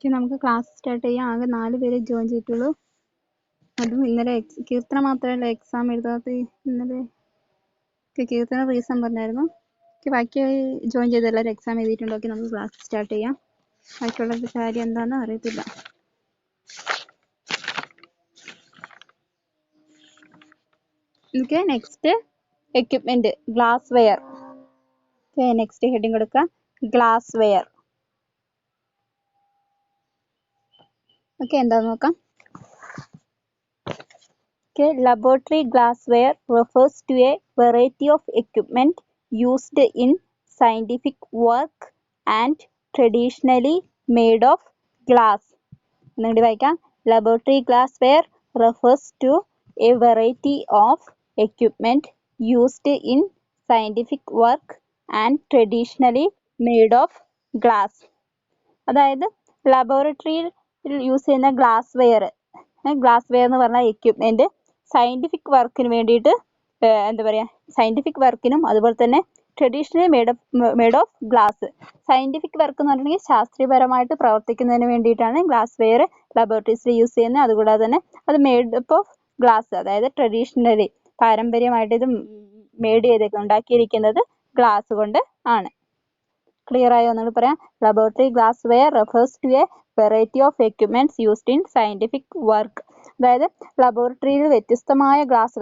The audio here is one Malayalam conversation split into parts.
നമുക്ക് ക്ലാസ് സ്റ്റാർട്ട് ചെയ്യാം. ആകെ 4 പേര് ജോയിൻ ചെയ്തിട്ടുള്ളൂ. അതും ഇന്നലെ കീർത്തന മാത്രമല്ല എക്സാം എഴുതാത്ത. ഇന്നലെ കീർത്തന റീസൺ പറഞ്ഞായിരുന്നു. ബാക്കി ജോയിൻ ചെയ്ത എല്ലാവരും എക്സാം എഴുതിയിട്ടുണ്ടോ? നമുക്ക് ക്ലാസ് സ്റ്റാർട്ട് ചെയ്യാം. ബാക്കിയുള്ളവരുടെ കാര്യം എന്താണെന്ന് അറിയത്തില്ല. Next equipment glass wear. Next heading കൊടുക്കാം, ഗ്ലാസ് വെയർ. എന്താന്ന് നോക്കാം. Laboratory glassware refers to a variety of equipment used in scientific work and traditionally made of glass. Laboratory glassware refers to a variety of equipment used in scientific work and traditionally made of glass. അതായത് ലബോറട്ടറിയിൽ യൂസ് ചെയ്യുന്ന ഗ്ലാസ് വെയർ എന്ന് പറഞ്ഞ എക്യുപ്മെന്റ് സയന്റിഫിക് വർക്കിന് വേണ്ടിയിട്ട് സയന്റിഫിക് വർക്കിനും അതുപോലെ തന്നെ traditionally made of glass. Scientific work എന്ന് പറഞ്ഞിട്ടുണ്ടെങ്കിൽ ശാസ്ത്രീയപരമായിട്ട് പ്രവർത്തിക്കുന്നതിന് വേണ്ടിയിട്ടാണ് ഗ്ലാസ് വെയർ ലബോറട്ടറീസിൽ യൂസ് ചെയ്യുന്നത്. അതുകൂടാതെ തന്നെ അത് മെയ്ഡ് അപ്പ് ഓഫ് ഗ്ലാസ്, അതായത് ട്രഡീഷണലി പാരമ്പര്യമായിട്ട് ഇത് ഉണ്ടാക്കിയിരിക്കുന്നത് ഗ്ലാസ് കൊണ്ട് ആണ്. ക്ലിയർ ആയോ? എന്നോട് പറയാം. Laboratory glassware refers to a variety of equipments used in scientific work. അതായത് ലബോറട്ടറിയിൽ വ്യത്യസ്തമായ ഗ്ലാസ്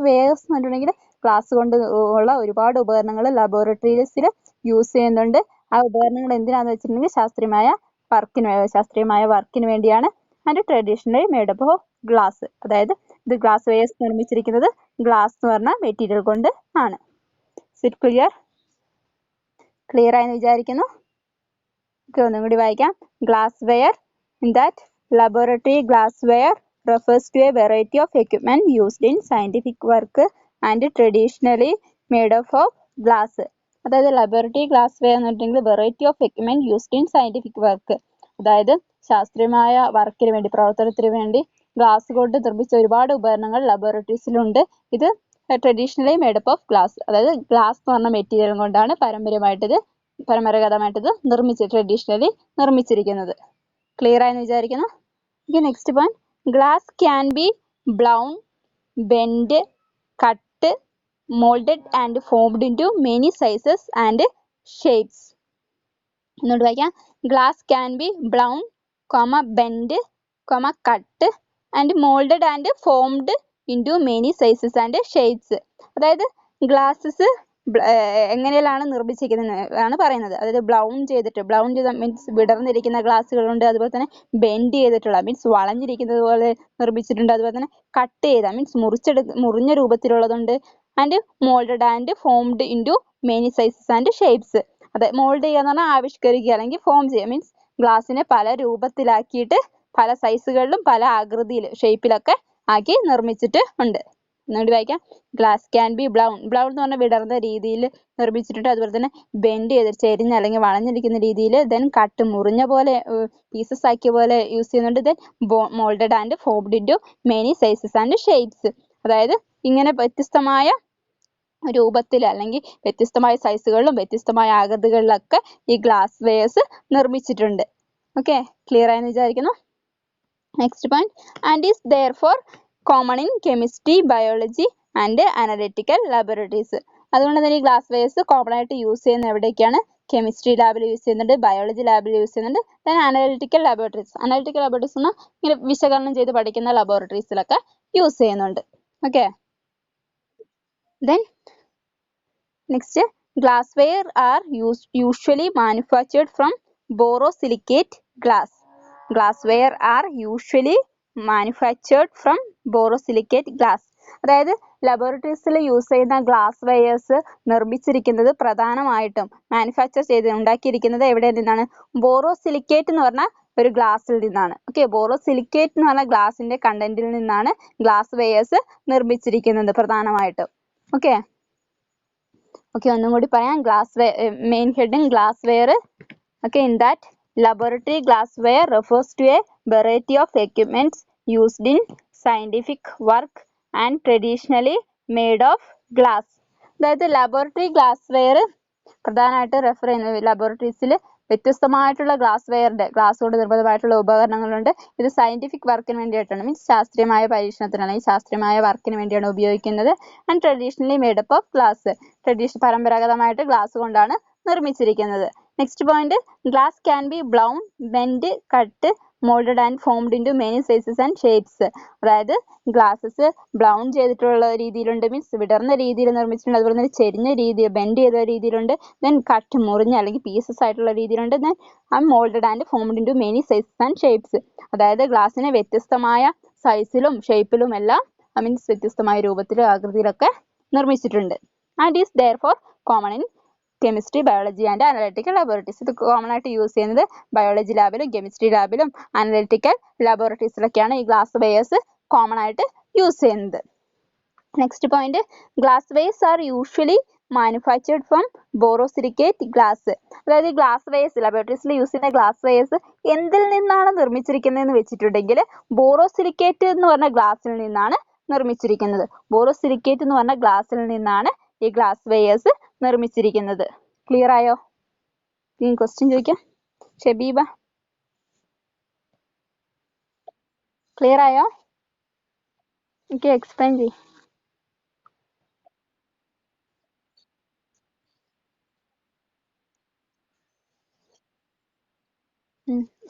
വെയേഴ്സ് എന്ന് പറഞ്ഞിട്ടുണ്ടെങ്കിൽ ഗ്ലാസ് കൊണ്ട് ഉള്ള ഒരുപാട് ഉപകരണങ്ങൾ ലബോറട്ടറീസിൽ യൂസ് ചെയ്യുന്നുണ്ട്. ആ ഉപകരണങ്ങൾ എന്തിനാന്ന് വെച്ചിട്ടുണ്ടെങ്കിൽ ശാസ്ത്രീയമായ വർക്കിന് വേണ്ടിയാണ്. And traditionally made up of glass, അതായത് ഇത് ഗ്ലാസ് വെയേഴ്സ് നിർമ്മിച്ചിരിക്കുന്നത് ഗ്ലാസ് എന്ന് പറഞ്ഞ മെറ്റീരിയൽ കൊണ്ട് ആണ്. It clear? ക്ലിയർ ആയെന്ന് വിചാരിക്കുന്നു. ഒന്നും കൂടി വായിക്കാം. Glass wear. In that laboratory glassware refers to a variety of equipment used in scientific work and traditionally made up of glass. അതായത് ലബോറട്ടറി ഗ്ലാസ് വെയർ എന്ന് പറഞ്ഞിട്ടുണ്ടെങ്കിൽ variety of equipment used in scientific work, അതായത് ശാസ്ത്രീയമായ വർക്കിന് വേണ്ടി പ്രവർത്തനത്തിന് വേണ്ടി ഗ്ലാസ് കൊണ്ട് നിർമ്മിച്ച ഒരുപാട് ഉപകരണങ്ങൾ ലബോറട്ടറീസിലുണ്ട്. ഇത് traditionally made up of glass, അതായത് ഗ്ലാസ് എന്ന് പറഞ്ഞ മെറ്റീരിയൽ കൊണ്ടാണ് പരമ്പരാഗതമായിട്ടത് ട്രഡീഷണലി നിർമ്മിച്ചിരിക്കുന്നത്. ക്ലിയർ ആയെന്ന് വിചാരിക്കുന്നു. Next point, glass can be blown, bend, cut, moulded and formed in to many sizes and shapes. എന്നോട് വായിക്കാം. Glass can be blown, bend, cut and moulded and formed in to many sizes and shapes. അതായത് ഗ്ലാസസ് എങ്ങനെയാണ് നിർമ്മിച്ചിരിക്കുന്നത് ആണ് പറയുന്നത്. അതായത് ബ്ലൗൺ ചെയ്ത മീൻസ് വിടർന്നിരിക്കുന്ന ഗ്ലാസ്സുകളുണ്ട്. അതുപോലെ തന്നെ ബെൻഡ് ചെയ്തിട്ടുള്ള മീൻസ് വളഞ്ഞിരിക്കുന്നത് പോലെ നിർമ്മിച്ചിട്ടുണ്ട്. അതുപോലെ തന്നെ കട്ട് ചെയ്ത മീൻസ് മുറിഞ്ഞ രൂപത്തിലുള്ളതുണ്ട്. And moulded and formed in to many sizes and shapes. അതെ, മോൾഡ് ചെയ്യുക എന്ന് പറഞ്ഞാൽ ആവിഷ്കരിക്കുക അല്ലെങ്കിൽ ഫോം ചെയ്യുക. മീൻസ് ഗ്ലാസിനെ പല രൂപത്തിലാക്കിയിട്ട് പല സൈസുകളിലും പല ആകൃതിയിലും ഷേപ്പിലൊക്കെ ആക്കി നിർമ്മിച്ചിട്ട് ഉണ്ട്. ഒന്നുകൂടി വായിക്കാം. ഗ്ലാസ് ക്യാൻ ബി ബ്ലൗൺ എന്ന് പറഞ്ഞാൽ വിടർന്ന രീതിയിൽ നിർമ്മിച്ചിട്ടുണ്ട്. അതുപോലെ തന്നെ ബെൻഡ് ചെയ്ത് ചെരിഞ്ഞ അല്ലെങ്കിൽ വളഞ്ഞിരിക്കുന്ന രീതിയിൽ, ദെൻ കട്ട് മുറിഞ്ഞ പോലെ പീസസ് ആക്കിയ പോലെ യൂസ് ചെയ്യുന്നുണ്ട്. Then moulded and formed in to many sizes and shapes. അതായത് ഇങ്ങനെ വ്യത്യസ്തമായ രൂപത്തിൽ അല്ലെങ്കിൽ വ്യത്യസ്തമായ സൈസുകളിലും വ്യത്യസ്തമായ ആകൃതികളിലൊക്കെ ഈ ഗ്ലാസ് വെയേഴ്സ് നിർമ്മിച്ചിട്ടുണ്ട്. ഓക്കെ, ക്ലിയർ ആയെന്ന് വിചാരിക്കുന്നു. Next point, and is therefore common in chemistry, biology and analytical laboratories. അതുകൊണ്ട് തന്നെ ഈ ഗ്ലാസ് വെയേഴ്സ് കോമൺ ആയിട്ട് യൂസ് ചെയ്യുന്ന എവിടെയൊക്കെയാണ്? കെമിസ്ട്രി ലാബിൽ യൂസ് ചെയ്യുന്നുണ്ട്, ബയോളജി ലാബിൽ യൂസ് ചെയ്യുന്നുണ്ട്, ദെൻ അനലിറ്റിക്കൽ ലാബോറട്ടറീസ് എന്ന് ഇങ്ങനെ വിശകലനം ചെയ്ത് പഠിക്കുന്ന ലബോറട്ടറീസിലൊക്കെ യൂസ് ചെയ്യുന്നുണ്ട്. Okay, then next, glassware are usually manufactured from borosilicate glass. Glassware are usually manufactured from borosilicate glass. അതായത് ലബോറട്ടറീസിൽ യൂസ് ചെയ്യുന്ന ഗ്ലാസ് വെയേഴ്സ് നിർമ്മിച്ചിരിക്കുന്നത് പ്രധാനമായിട്ടും ഉണ്ടാക്കിയിരിക്കുന്നത് എവിടെ നിന്നാണ്? ബോറോസിലിക്കേറ്റ് എന്ന് പറഞ്ഞ ഒരു ഗ്ലാസ്സിൽ നിന്നാണ്. ഓക്കെ, ബോറോസിലിക്കേറ്റ് എന്ന് പറഞ്ഞ ഗ്ലാസിന്റെ കണ്ടന്റിൽ നിന്നാണ് ഗ്ലാസ് വെയേഴ്സ് നിർമ്മിച്ചിരിക്കുന്നത് പ്രധാനമായിട്ടും. ഓക്കെ, ഒന്നും കൂടി പറയാം. Main heading glass wear. Okay, in that laboratory glassware refers to a variety of equipments used in scientific work and traditionally made of glass. അതായത് ലബോറട്ടറി ഗ്ലാസ് വെയർ പ്രധാനമായിട്ട് റെഫർ ചെയ്യുന്നത് ലബോറട്ടറീസിൽ വ്യത്യസ്തമായിട്ടുള്ള ഗ്ലാസ് കൊണ്ട് നിർമ്മിതമായിട്ടുള്ള ഉപകരണങ്ങളുണ്ട്. ഇത് സയന്റിഫിക് വർക്കിന് വേണ്ടിയിട്ടാണ്, മീൻസ് ശാസ്ത്രീയമായ പരീക്ഷണത്തിന് അല്ലെങ്കിൽ ശാസ്ത്രീയമായ വർക്കിന് വേണ്ടിയാണ് ഉപയോഗിക്കുന്നത്. And traditionally made up of glass, പരമ്പരാഗതമായിട്ട് ഗ്ലാസ് കൊണ്ടാണ് നിർമ്മിച്ചിരിക്കുന്നത്. Next point, glass can be blown, bend, cut, moulded and formed into many sizes and shapes. അതായത് ഗ്ലാസസ് ബ്ലൗൺ ചെയ്തിട്ടുള്ള രീതിയിലുണ്ട്, മീൻസ് വിടർന്ന രീതിയിൽ നിർമ്മിച്ചിട്ടുണ്ട്. അതുപോലെ തന്നെ ചെരിഞ്ഞ രീതിയിൽ ബെൻഡ് ചെയ്ത രീതിയിലുണ്ട്. ദെൻ കട്ട് മുറിഞ്ഞ അല്ലെങ്കിൽ പീസസ് ആയിട്ടുള്ള രീതിയിലുണ്ട്. Then moulded and formed into many sizes and shapes. അതായത് ഗ്ലാസിനെ വ്യത്യസ്തമായ സൈസിലും ഷേപ്പിലും എല്ലാം മീൻസ് വ്യത്യസ്തമായ രൂപത്തിലും ആകൃതിയിലൊക്കെ നിർമ്മിച്ചിട്ടുണ്ട്. And is therefore common in chemistry, biology and analytical laboratories. ഇത് കോമൺ ആയിട്ട് യൂസ് ചെയ്യുന്നത് ബയോളജി ലാബിലും കെമിസ്ട്രി ലാബിലും അനലിറ്റിക്കൽ ലബോറട്ടറീസിലൊക്കെയാണ് ഈ ഗ്ലാസ് വെയേഴ്സ് കോമൺ ആയിട്ട് യൂസ് ചെയ്യുന്നത്. Next point, glasswares are usually manufactured from borosilicate glass. അതായത് ഗ്ലാസ് വെയേഴ്സ് ലബോറട്ടറീസിൽ യൂസ് ചെയ്യുന്ന ഗ്ലാസ് വെയേഴ്സ് എന്തിൽ നിന്നാണ് നിർമ്മിച്ചിരിക്കുന്നതെന്ന് വെച്ചിട്ടുണ്ടെങ്കിൽ ബോറോസിലിക്കേറ്റ് എന്ന് പറഞ്ഞ ഗ്ലാസ്സിൽ നിന്നാണ് നിർമ്മിച്ചിരിക്കുന്നത്. ബോറോസിലിക്കേറ്റ് എന്ന് പറഞ്ഞ ഗ്ലാസ്സിൽ നിന്നാണ് ഈ ഗ്ലാസ് വെയേഴ്സ് നിർമ്മിച്ചിരിക്കുന്നത്. ക്ലിയർ ആയോ? ഇനി ക്വസ്റ്റ്യൻ ചോദിക്കാം. ഷബീബ, ക്ലിയർ ആയോ? എനിക്ക് എക്സ്പ്ലെയിൻ ചെയ്യും.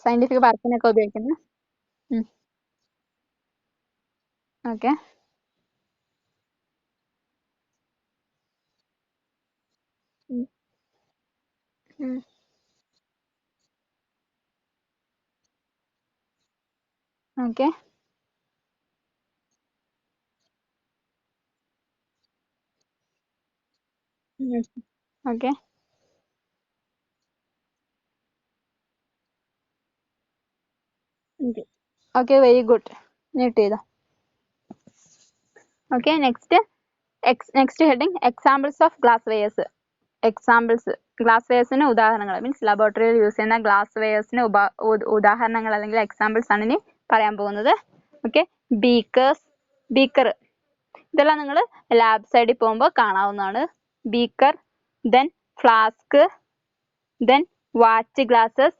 സയന്റിഫിക് വർക്കിനൊക്കെ ഉപയോഗിക്കുന്നത്. Okay. Okay. Okay. Okay, very good. Mute ചെയ്തോ. Okay, next heading, examples of glass wares. Examples, glass വെയേഴ്സിന് ഉദാഹരണങ്ങൾ, മീൻസ് ലബോറട്ടറിയിൽ യൂസ് ചെയ്യുന്ന ഗ്ലാസ് വെയേഴ്സിന് ഉദാഹരണങ്ങൾ അല്ലെങ്കിൽ എക്സാമ്പിൾസ് ആണ് ഇനി പറയാൻ പോകുന്നത്. ഓക്കെ, ബീക്കർ ഇതെല്ലാം നിങ്ങൾ ലാബ് സൈഡിൽ പോകുമ്പോൾ കാണാവുന്നതാണ്. Beaker, then flask, then watch glasses,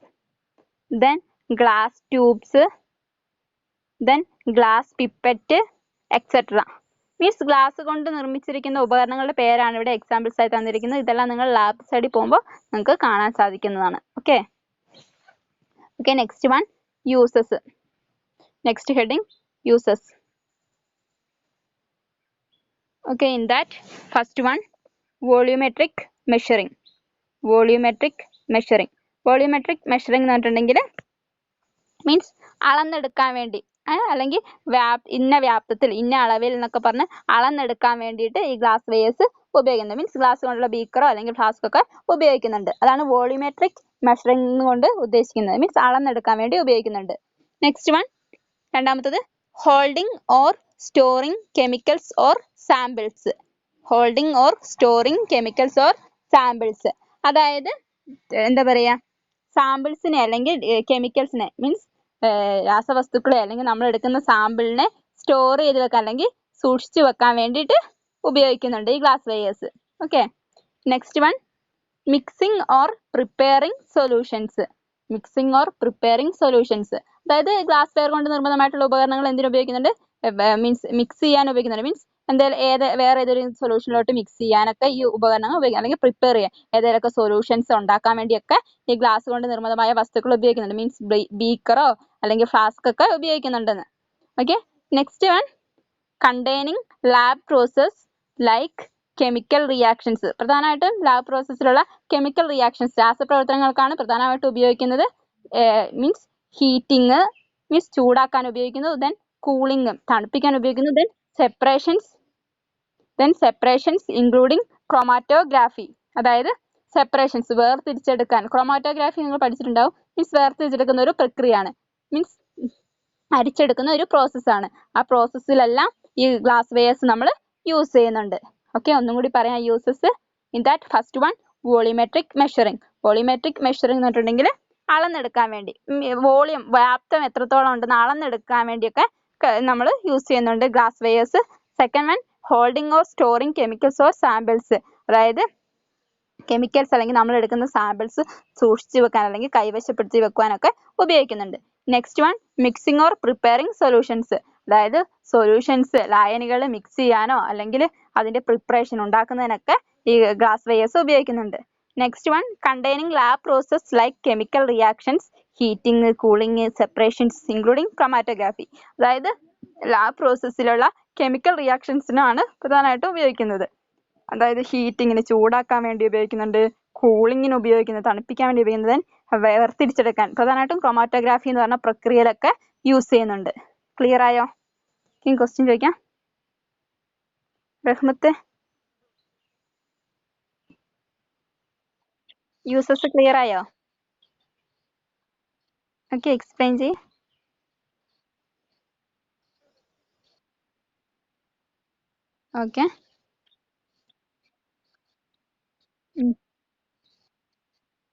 then glass tubes, then glass pipette etcetera. Means glass കൊണ്ട് നിർമ്മിച്ചിരിക്കുന്ന ഉപകരണങ്ങളുടെ പേരാണ് ഇവിടെ എക്സാമ്പിൾസ് ആയി തന്നിരിക്കുന്നത്. ഇതെല്ലാം നിങ്ങൾ ലാബ് സൈഡിൽ പോകുമ്പോൾ നിങ്ങൾക്ക് കാണാൻ സാധിക്കുന്നതാണ്. Okay. Okay, next one, uses. Next heading, uses. Okay, in that first one, volumetric measuring. Volumetric measuring എന്ന് പറഞ്ഞിട്ടുണ്ടെങ്കിൽ മീൻസ് അളന്നെടുക്കാൻ വേണ്ടി, അല്ലെങ്കിൽ ഇന്ന വ്യാപ്തത്തിൽ ഇന്ന അളവിൽ എന്നൊക്കെ പറഞ്ഞ് അളന്നെടുക്കാൻ വേണ്ടിയിട്ട് ഈ ഗ്ലാസ് വെയേഴ്സ് ഉപയോഗിക്കുന്നത്. മീൻസ് ഗ്ലാസ് കൊണ്ടുള്ള ബീക്കറോ അല്ലെങ്കിൽ ഫ്ലാസ്ക് ഒക്കെ ഉപയോഗിക്കുന്നുണ്ട്. അതാണ് വോളിയോമെട്രിക് മെഷറിംഗ് കൊണ്ട് ഉദ്ദേശിക്കുന്നത്. മീൻസ് അളന്നെടുക്കാൻ വേണ്ടി ഉപയോഗിക്കുന്നുണ്ട്. നെക്സ്റ്റ് വൺ, രണ്ടാമത്തത്, holding or storing chemicals or samples. Holding or storing chemicals or samples. അതായത് എന്താ പറയാ, സാമ്പിൾസിനെ അല്ലെങ്കിൽ കെമിക്കൽസിനെ, മീൻസ് രാസവസ്തുക്കളെ അല്ലെങ്കിൽ നമ്മൾ എടുക്കുന്ന സാമ്പിളിനെ സ്റ്റോർ ചെയ്ത് വെക്കാൻ അല്ലെങ്കിൽ സൂക്ഷിച്ചു വെക്കാൻ വേണ്ടിയിട്ട് ഉപയോഗിക്കുന്നുണ്ട് ഈ glasswares. Okay. Next one, mixing or preparing solutions. Mixing or preparing solutions. അതായത് ഗ്ലാസ് വെയർ കൊണ്ട് നിർമ്മിതമായിട്ടുള്ള ഉപകരണങ്ങൾ എന്തിനു ഉപയോഗിക്കുന്നുണ്ട്? മീൻസ് മിക്സ് ചെയ്യാൻ ഉപയോഗിക്കുന്നുണ്ട്. മീൻസ് വേറെ ഏതൊരു സൊല്യൂഷനിലോട്ട് മിക്സ് ചെയ്യാനൊക്കെ ഈ ഉപകരണങ്ങൾ ഉപയോഗിക്കും. അല്ലെങ്കിൽ പ്രിപ്പയർ ചെയ്യാൻ ഏതെങ്കിലുമൊക്കെ സൊല്യൂഷൻസ് ഉണ്ടാക്കാൻ വേണ്ടിയൊക്കെ ഈ ഗ്ലാസ് കൊണ്ട് നിർമ്മിതമായ വസ്തുക്കൾ ഉപയോഗിക്കുന്നുണ്ട്. മീൻസ് ബീക്കറോ അല്ലെങ്കിൽ ഫ്ലാസ്ക് ഒക്കെ ഉപയോഗിക്കുന്നുണ്ടെന്ന്. Okay. Next one, containing lab process like chemical reactions. പ്രധാനമായിട്ടും ലാബ് പ്രോസസ്സിലുള്ള കെമിക്കൽ റിയാക്ഷൻസ് രാസപ്രവർത്തനങ്ങൾക്കാണ് പ്രധാനമായിട്ടും ഉപയോഗിക്കുന്നത്. മീൻസ് ഹീറ്റിംഗ്, മീൻസ് ചൂടാക്കാൻ ഉപയോഗിക്കുന്നു. ദെൻ കൂളിംഗ്, തണുപ്പിക്കാൻ ഉപയോഗിക്കുന്നു. Then separations including chromatography. അതായത് സെപ്പറേഷൻസ് വേർതിരിച്ചെടുക്കാൻ, ക്രോമാറ്റോഗ്രാഫി നിങ്ങൾ പഠിച്ചിട്ടുണ്ടാവും. മീൻസ് വേർതിരിച്ചെടുക്കുന്ന ഒരു പ്രക്രിയയാണ്. മീൻസ് അരിച്ചെടുക്കുന്ന ഒരു പ്രോസസ്സാണ്. ആ പ്രോസസ്സിലെല്ലാം ഈ ഗ്ലാസ് വെയേഴ്സ് നമ്മൾ യൂസ് ചെയ്യുന്നുണ്ട്. ഓക്കെ, ഒന്നും കൂടി പറയാം uses. In that first one, volumetric measuring. Volumetric measuring എന്ന് പറഞ്ഞിട്ടുണ്ടെങ്കിൽ അളന്നെടുക്കാൻ വേണ്ടി, വോളിയം വ്യാപ്തം എത്രത്തോളം ഉണ്ടെന്ന് അളന്നെടുക്കാൻ വേണ്ടിയൊക്കെ നമ്മൾ യൂസ് ചെയ്യുന്നുണ്ട് glasswares. Second one, holding or storing chemicals or samples. അതായത് കെമിക്കൽസ് അല്ലെങ്കിൽ നമ്മൾ എടുക്കുന്ന സാമ്പിൾസ് സൂക്ഷിച്ചു വെക്കാൻ അല്ലെങ്കിൽ കൈവശപ്പെടുത്തി വെക്കുവാനൊക്കെ ഉപയോഗിക്കുന്നുണ്ട്. Next one mixing or preparing solutions. അതായത് സൊല്യൂഷൻസ് ലായനികൾ മിക്സ് ചെയ്യാനോ അല്ലെങ്കിൽ അതിന്റെ പ്രിപ്പറേഷൻ ഉണ്ടാക്കുന്നതിനൊക്കെ ഈ ഗ്ലാസ് വെയേഴ്സ് ഉപയോഗിക്കുന്നുണ്ട്. Next one containing lab process like chemical reactions, heating, cooling, separations including chromatography. അതായത് ലാബ് പ്രോസസ്സിലുള്ള കെമിക്കൽ റിയാക്ഷൻസിനാണ് പ്രധാനമായിട്ടും ഉപയോഗിക്കുന്നത്. അതായത് ഹീറ്റിങ്ങിന് ചൂടാക്കാൻ വേണ്ടി ഉപയോഗിക്കുന്നുണ്ട്, കൂളിങ്ങിന് ഉപയോഗിക്കുന്നത്, തണുപ്പിക്കാൻ വേണ്ടി ഉപയോഗിക്കുന്നത്, വേർതിരിച്ചെടുക്കാൻ പ്രധാനമായിട്ടും ക്രൊമാറ്റോഗ്രാഫി എന്ന് പറഞ്ഞ പ്രക്രിയയിലൊക്കെ യൂസ് ചെയ്യുന്നുണ്ട്. ക്ലിയർ ആയോ? ഇനി ക്വസ്റ്റ്യൻ ചോദിക്കാം. റഹ്മത്ത്, യൂസസ് ക്ലിയർ ആയോ? ഓക്കെ, എക്സ്പ്ലെയിൻ ചെയ്യ്. Okay,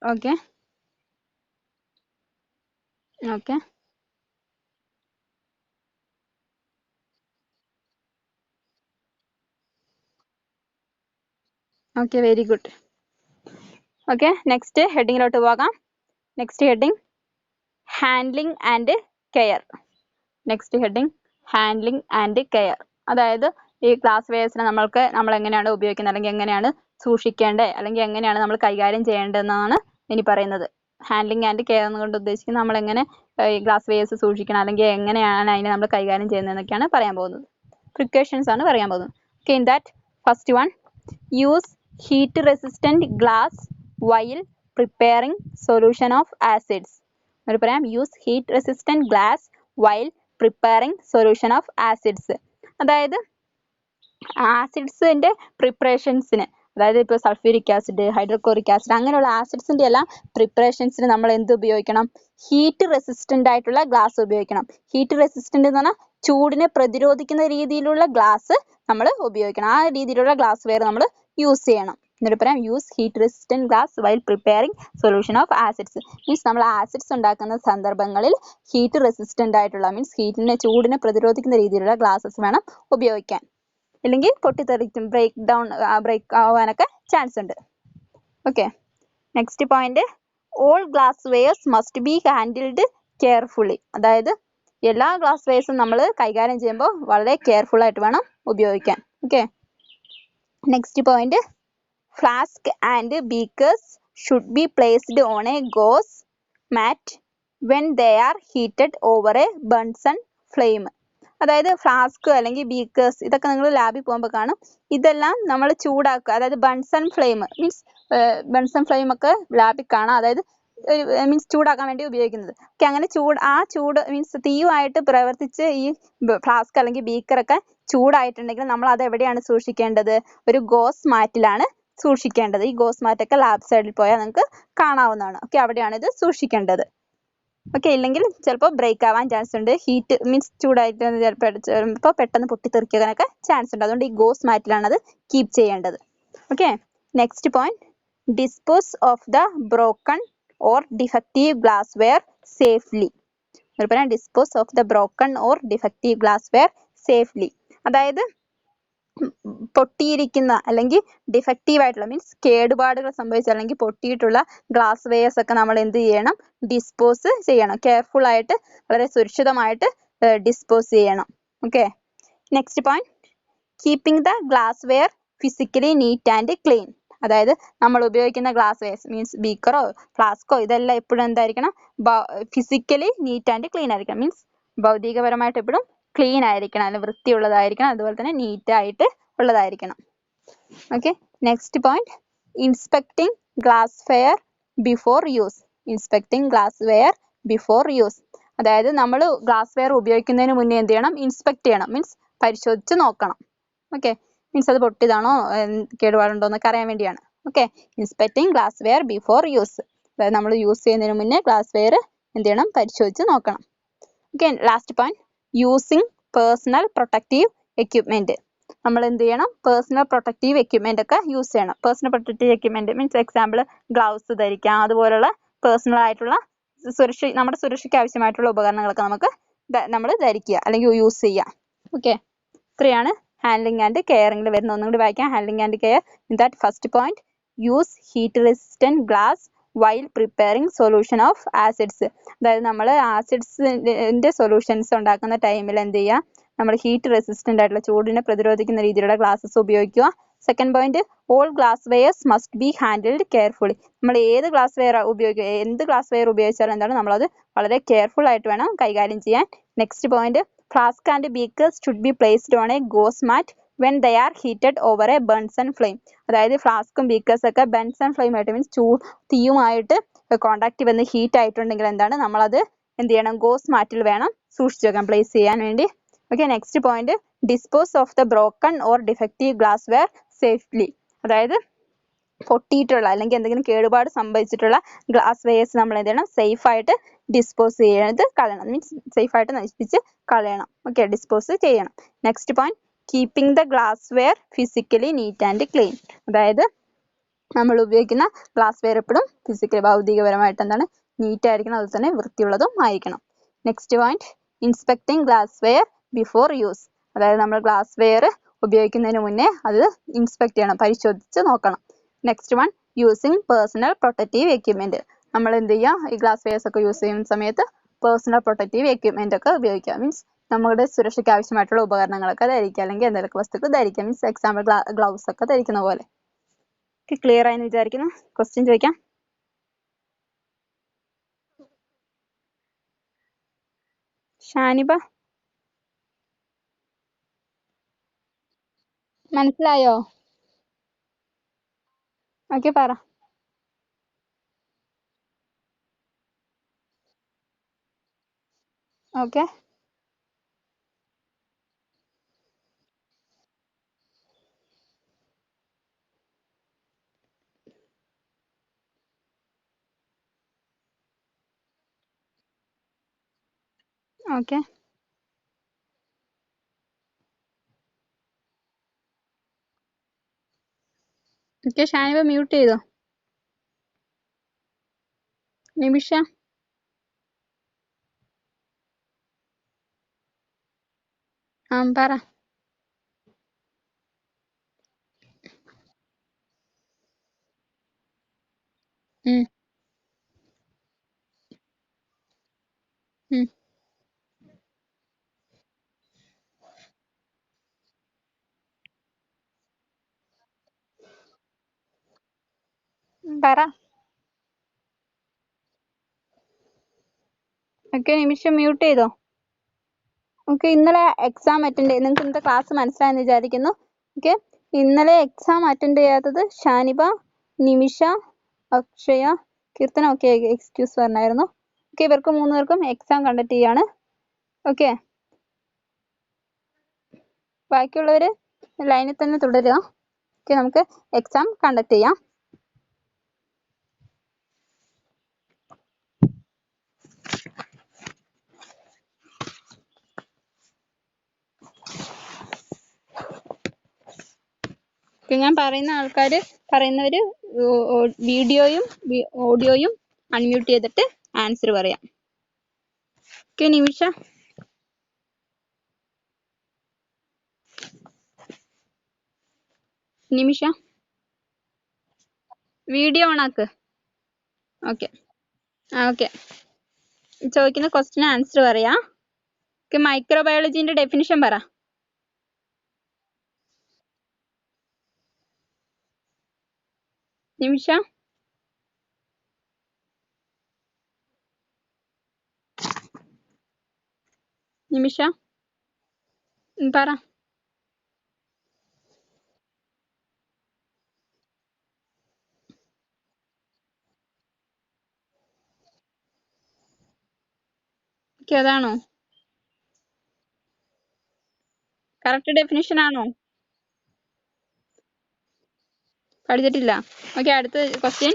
okay, okay, okay, very good. Okay, next ഹെഡിങ്ങിലോട്ട് പോകാം. Next heading handling and care. Next heading handling and care. അതായത് ഈ ഗ്ലാസ് വെയേഴ്സിനെ നമ്മൾ എങ്ങനെയാണ് ഉപയോഗിക്കുന്നത്, അല്ലെങ്കിൽ എങ്ങനെയാണ് സൂക്ഷിക്കേണ്ടത്, അല്ലെങ്കിൽ എങ്ങനെയാണ് നമ്മൾ കൈകാര്യം ചെയ്യേണ്ടതെന്നാണ് ഇനി പറയുന്നത്. ഹാൻഡ്ലിംഗ് ആൻഡ് കെയർ എന്നുകൊണ്ട് ഉദ്ദേശിക്കുന്നത് നമ്മൾ എങ്ങനെ ഈ ഗ്ലാസ് വെയേഴ്സ് സൂക്ഷിക്കണം, അല്ലെങ്കിൽ എങ്ങനെയാണ് അതിനെ നമ്മൾ കൈകാര്യം ചെയ്യുന്നതെന്നൊക്കെയാണ് പറയാൻ പോകുന്നത്. പ്രിക്കോഷൻസ് ആണ് പറയാൻ പോകുന്നത്. Okay, in that first one use heat resistant glass while preparing solution of acids. ഒരു പറയാം use heat resistant glass while preparing solution of acids. അതായത് ആസിഡ്സിന്റെ പ്രിപ്പറേഷൻസിന്, അതായത് ഇപ്പോൾ സൾഫ്യൂരിക് ആസിഡ്, ഹൈഡ്രോക്ലോറിക് ആസിഡ് അങ്ങനെയുള്ള ആസിഡ്സിന്റെ എല്ലാം പ്രിപ്പറേഷൻസിന് നമ്മൾ എന്ത് ഉപയോഗിക്കണം? ഹീറ്റ് റെസിസ്റ്റന്റ് ആയിട്ടുള്ള ഗ്ലാസ് ഉപയോഗിക്കണം. ഹീറ്റ് റെസിസ്റ്റന്റ് എന്ന് പറഞ്ഞാൽ ചൂടിനെ പ്രതിരോധിക്കുന്ന രീതിയിലുള്ള ഗ്ലാസ് നമ്മൾ ഉപയോഗിക്കണം. ആ രീതിയിലുള്ള ഗ്ലാസ് വെയർ നമ്മൾ യൂസ് ചെയ്യണം. എന്നിട്ട് പറയാം use heat resistant glass while preparing solution of acids. Means നമ്മൾ ആസിഡ്സ് ഉണ്ടാക്കുന്ന സന്ദർഭങ്ങളിൽ ഹീറ്റ് റെസിസ്റ്റന്റ് ആയിട്ടുള്ള മീൻസ് ചൂടിനെ പ്രതിരോധിക്കുന്ന രീതിയിലുള്ള ഗ്ലാസസ് വേണം ഉപയോഗിക്കാൻ. ഇല്ലെങ്കിൽ പൊട്ടിത്തെറിക്കും, ബ്രേക്ക് ആവാനൊക്കെ ചാൻസ് ഉണ്ട്. Okay, next point all glasswares must be handled carefully. അതായത് എല്ലാ ഗ്ലാസ് വെയേഴ്സും നമ്മൾ കൈകാര്യം ചെയ്യുമ്പോൾ വളരെ കെയർഫുൾ ആയിട്ട് വേണം ഉപയോഗിക്കാൻ. Okay, next point flask and beakers should be placed on a gauze mat when they are heated over a Bunsen flame. അതായത് ഫ്ലാസ്ക് അല്ലെങ്കിൽ ബീക്കേഴ്സ് ഇതൊക്കെ നിങ്ങൾ ലാബിൽ പോകുമ്പോൾ കാണും. ഇതെല്ലാം നമ്മൾ ചൂടാക്കുക, അതായത് Bunsen flame means Bunsen flame ഒക്കെ ലാബിൽ കാണാം. അതായത് മീൻസ് ചൂടാക്കാൻ വേണ്ടി ഉപയോഗിക്കുന്നത്. ഓക്കെ, അങ്ങനെ ചൂട് മീൻസ് തീയുമായിട്ട് പ്രവർത്തിച്ച് ഈ ഫ്ലാസ്ക് അല്ലെങ്കിൽ ബീക്കറൊക്കെ ചൂടായിട്ടുണ്ടെങ്കിൽ നമ്മൾ അത് എവിടെയാണ് സൂക്ഷിക്കേണ്ടത്? ഒരു ഗോസ് മാറ്റിലാണ് സൂക്ഷിക്കേണ്ടത്. ഈ ഗോസ് മാറ്റൊക്കെ ലാബ് സൈഡിൽ പോയാൽ നിങ്ങൾക്ക് കാണാവുന്നതാണ്. ഓക്കെ, അവിടെയാണ് ഇത് സൂക്ഷിക്കേണ്ടത്. ഓക്കെ, ഇല്ലെങ്കിൽ ചിലപ്പോൾ ബ്രേക്ക് ആവാൻ ചാൻസ് ഉണ്ട്. ഹീറ്റ് മീൻസ് ചൂടായിട്ട് ചിലപ്പോൾ പെട്ടെന്ന് പൊട്ടിത്തെറിക്കാനൊക്കെ ചാൻസ് ഉണ്ട്. അതുകൊണ്ട് ഈ ഗോസ് മാറ്റിലാണ് അത് കീപ്പ് ചെയ്യേണ്ടത്. Okay, next point dispose of the broken or defective glass ware safely. പറയാം dispose of the broken or defective glass ware safely. അതായത് പൊട്ടിയിരിക്കുന്ന അല്ലെങ്കിൽ ഡിഫക്റ്റീവ് ആയിട്ടുള്ള മീൻസ് കേടുപാടുകൾ സംഭവിച്ച അല്ലെങ്കിൽ പൊട്ടിയിട്ടുള്ള ഗ്ലാസ് വെയേഴ്സ് ഒക്കെ നമ്മൾ എന്ത് ചെയ്യണം? ഡിസ്പോസ് ചെയ്യണം. കെയർഫുൾ ആയിട്ട് വളരെ സുരക്ഷിതമായിട്ട് ഡിസ്പോസ് ചെയ്യണം. Okay, next point keeping the glass wear physically neat and clean. അതായത് നമ്മൾ ഉപയോഗിക്കുന്ന ഗ്ലാസ് വെയർസ് മീൻസ് ബീക്കറോ ഫ്ലാസ്കോ ഇതെല്ലാം എപ്പോഴും എന്തായിരിക്കണം? ഫിസിക്കലി നീറ്റ് ആൻഡ് ക്ലീൻ ആയിരിക്കണം. മീൻസ് ഭൗതികപരമായിട്ട് എപ്പോഴും ക്ലീൻ ആയിരിക്കണം, അല്ലെങ്കിൽ വൃത്തിയുള്ളതായിരിക്കണം, അതുപോലെ തന്നെ നീറ്റ് ആയിട്ട് ഉള്ളതായിരിക്കണം. Okay, next point inspecting glass wear before use. Inspecting glass wear before use. അതായത് നമ്മൾ ഗ്ലാസ് വെയർ ഉപയോഗിക്കുന്നതിന് മുന്നേ എന്ത് ചെയ്യണം? ഇൻസ്പെക്ട് ചെയ്യണം. മീൻസ് പരിശോധിച്ച് നോക്കണം. ഓക്കെ, മീൻസ് അത് പൊട്ടിയതാണോ കേടുപാടുണ്ടോ എന്നൊക്കെ അറിയാൻ വേണ്ടിയാണ്. Okay, inspecting glass wear before use. അതായത് നമ്മൾ യൂസ് ചെയ്യുന്നതിന് മുന്നേ ഗ്ലാസ് വെയർ എന്ത് ചെയ്യണം? പരിശോധിച്ച് നോക്കണം. Okay, last point using personal protective equipment. നമ്മൾ എന്ത് ചെയ്യണം? പേഴ്സണൽ പ്രൊട്ടക്റ്റീവ് എക്യുപ്മെന്റ് ഒക്കെ യൂസ് ചെയ്യണം. Personal protective equipment means example gloves ധരിക്കാം, അതുപോലുള്ള പേഴ്സണൽ ആയിട്ടുള്ള നമ്മുടെ സുരക്ഷയ്ക്ക് ആവശ്യമായിട്ടുള്ള ഉപകരണങ്ങളൊക്കെ നമ്മൾ ധരിക്കുക അല്ലെങ്കിൽ യൂസ് ചെയ്യുക. ഓക്കെ, ഇത്രയാണ് ഹാൻഡ്ലിംഗ് ആൻഡ് കെയറിംഗിൽ വരുന്ന. ഒന്നും കൂടി വായിക്കാം. Handling and care in that first point use heat resistant glass while preparing solution of acids. അതായത് നമ്മൾ ആസിഡ്സിൻ്റെ സൊല്യൂഷൻസ് ഉണ്ടാക്കുന്ന ടൈമിൽ എന്ത് ചെയ്യുക, നമ്മൾ ഹീറ്റ് റെസിസ്റ്റൻ്റ് ആയിട്ടുള്ള ചൂടിനെ പ്രതിരോധിക്കുന്ന രീതിയിലുള്ള ഗ്ലാസ്സസ് ഉപയോഗിക്കുക. Second point, all glasswares must be handled carefully. നമ്മൾ ഏത് ഗ്ലാസ് വെയർ ഉപയോഗിക്കുക, എന്ത് ഗ്ലാസ് വെയർ ഉപയോഗിച്ചാലും എന്താണ് നമ്മളത് വളരെ കെയർഫുൾ ആയിട്ട് വേണം കൈകാര്യം ചെയ്യാൻ. Next point, flask and beakers should be placed on a gauze mat when they are heated over a Bunsen flame. അതായത് ഫ്ലാസ്കും ബീക്കേഴ്സ് ഒക്കെ ബൺസൺ ഫ്ലെയിം ആയിട്ട് മീൻസ് തീയുമായിട്ട് കോണ്ടാക്ട് വന്ന് ഹീറ്റ് ആയിട്ടുണ്ടെങ്കിൽ എന്താണ് നമ്മളത് എന്ത് ചെയ്യണം, ഗോസ് മാറ്റിൽ വേണം സൂക്ഷിച്ചു വെക്കാൻ, പ്ലേസ് ചെയ്യാൻ വേണ്ടി. Okay, next point, dispose of the broken or defective glass ware safely. അതായത് പൊട്ടിയിട്ടുള്ള അല്ലെങ്കിൽ എന്തെങ്കിലും കേടുപാട് സംഭവിച്ചിട്ടുള്ള ഗ്ലാസ് വെയേഴ്സ് നമ്മൾ എന്ത് ചെയ്യണം, സേഫ് ആയിട്ട് ഡിസ്പോസ് ചെയ്ത് കളയണം, മീൻസ് സേഫ് ആയിട്ട് നശിപ്പിച്ച് കളയണം. ഓക്കെ, ഡിസ്പോസ് ചെയ്യണം. Next point, keeping the glass wear physically neat and clean. അതായത് നമ്മൾ ഉപയോഗിക്കുന്ന ഗ്ലാസ് വെയർ എപ്പോഴും ഫിസിക്കലി ഭൗതികപരമായിട്ട് എന്താണ് നീറ്റ് ആയിരിക്കണം, അതുപോലെ തന്നെ വൃത്തിയുള്ളതും ആയിരിക്കണം. Next point, inspecting glass wear before use. അതായത് നമ്മൾ ഗ്ലാസ് വെയർ ഉപയോഗിക്കുന്നതിന് മുന്നേ അത് ഇൻസ്പെക്ട് ചെയ്യണം, പരിശോധിച്ച് നോക്കണം. Next one, using personal protective equipment. നമ്മൾ എന്ത് ചെയ്യുക, ഈ ഗ്ലാസ് വെയർസ് ഒക്കെ യൂസ് ചെയ്യുന്ന സമയത്ത് പേഴ്സണൽ പ്രൊട്ടക്റ്റീവ് എക്യുപ്മെന്റ് ഒക്കെ ഉപയോഗിക്കുക. മീൻസ് നമ്മുടെ സുരക്ഷയ്ക്ക് ആവശ്യമായിട്ടുള്ള ഉപകരണങ്ങളൊക്കെ ധരിക്കുക, അല്ലെങ്കിൽ എന്തെങ്കിലും വസ്തുക്കൾ ധരിക്കുക, മീൻസ് എക്സാമ്പിൾ ഗ്ലൗസ് ഒക്കെ ധരിക്കുന്ന പോലെ. ക്ലിയർ ആയെന്ന് വിചാരിക്കുന്നു. ക്വസ്റ്റ്യൻ ചോദിക്കാം. ഷാനിബ, മനസ്സിലായോ? ഓക്കെ, പറ. Okay, okay, okay. Shaniba mute ചെയ്തോ? നിമിഷ, പറ. ഉം, ഉം, പറ. ഓക്കെ, നിമിഷം മ്യൂട്ട് ചെയ്തോ? ഓക്കെ, ഇന്നലെ എക്സാം അറ്റൻഡ് ചെയ്ത് നിങ്ങൾക്ക് ഇന്നത്തെ ക്ലാസ് മനസ്സിലായെന്ന് വിചാരിക്കുന്നു. ഓക്കെ, ഇന്നലെ എക്സാം അറ്റൻഡ് ചെയ്യാത്തത് ഷാനിബ, നിമിഷ, അക്ഷയ, കീർത്തന. ഓക്കെ, എക്സ്ക്യൂസ് പറഞ്ഞായിരുന്നു. ഓക്കെ, ഇവർക്ക് 3 പേർക്കും എക്സാം കണ്ടക്ട് ചെയ്യാണ്. ഓക്കെ, ബാക്കിയുള്ളവർ ലൈനിൽ തന്നെ തുടരുക. ഓക്കെ, നമുക്ക് എക്സാം കണ്ടക്ട് ചെയ്യാം. ഞാൻ പറയുന്ന ആൾക്കാർ പറയുന്നവർ വീഡിയോയും ഓഡിയോയും അൺമ്യൂട്ട് ചെയ്തിട്ട് ആൻസർ പറയാം. Okay, Nimisha. Nimisha, video on ആക്ക്. Okay, okay. ചോദിക്കുന്ന ക്വസ്റ്റിന് ആൻസർ പറയാ. ഓക്കെ, മൈക്രോബയോളജിന്റെ ഡെഫിനിഷൻ പറ. നിമിഷ, നിമിഷ, പറ. ഓക്കെ, അതാണോ കറക്റ്റ് ഡെഫിനിഷൻ ആണോ? പഠിച്ചിട്ടില്ല. ഓക്കെ, അടുത്ത ക്വസ്റ്റ്യൻ.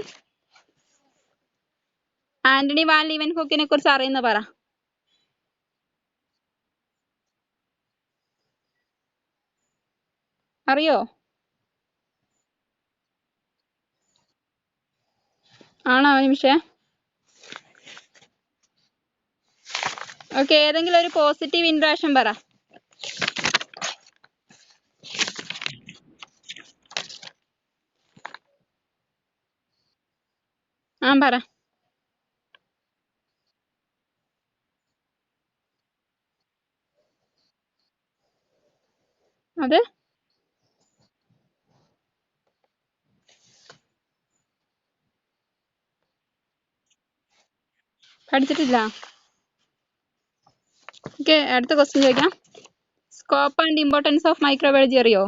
ആന്റണി വാൻ ലീവൻഹോക്കിനെ കുറിച്ച് അറിയുന്ന പറ. അറിയോ? ആണോ നിമിഷേ? ഓക്കെ, ഏതെങ്കിലും ഒരു പോസിറ്റീവ് ഇൻട്രാക്ഷൻ പറ. ആ പറ. അത് പഠിച്ചിട്ടില്ല. ഓക്കെ, അടുത്ത ക്വസ്റ്റ്യൻ ചോദിക്കാം. Scope and importance of microbiology അറിയോ?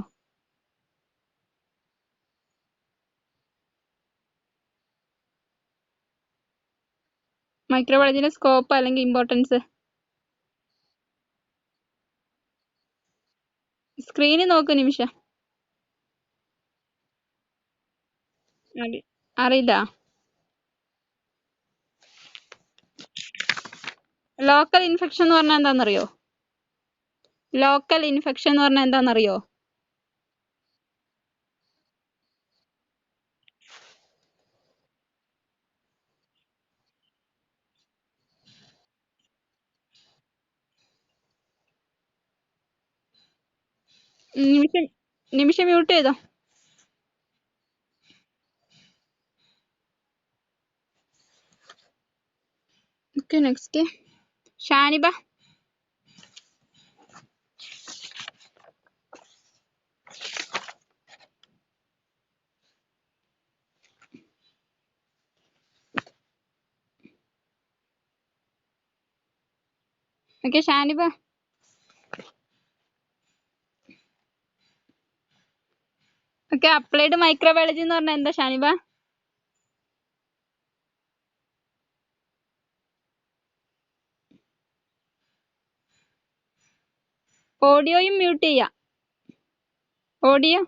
മൈക്രോബയോളജിയുടെ സ്കോപ്പ് അല്ലെങ്കിൽ ഇമ്പോർട്ടൻസ്. സ്ക്രീനിൽ നോക്കൂ നിമിഷ. അറിയില്ല. ലോക്കൽ ഇൻഫെക്ഷൻ എന്ന് പറഞ്ഞാൽ എന്താണെന്നറിയോ? ലോക്കൽ ഇൻഫെക്ഷൻ എന്ന് പറഞ്ഞാൽ എന്താണെന്നറിയോ? നിമിഷം മ്യൂട്ട് ചെയ്തോ. Okay, next Shaniba. Okay Shaniba. Okay, applied microbiology എന്ന് പറഞ്ഞാൽ എന്താ ഷാനിബ? ഓഡിയോയും മ്യൂട്ട് ചെയ്യാം. ഓഡിയോ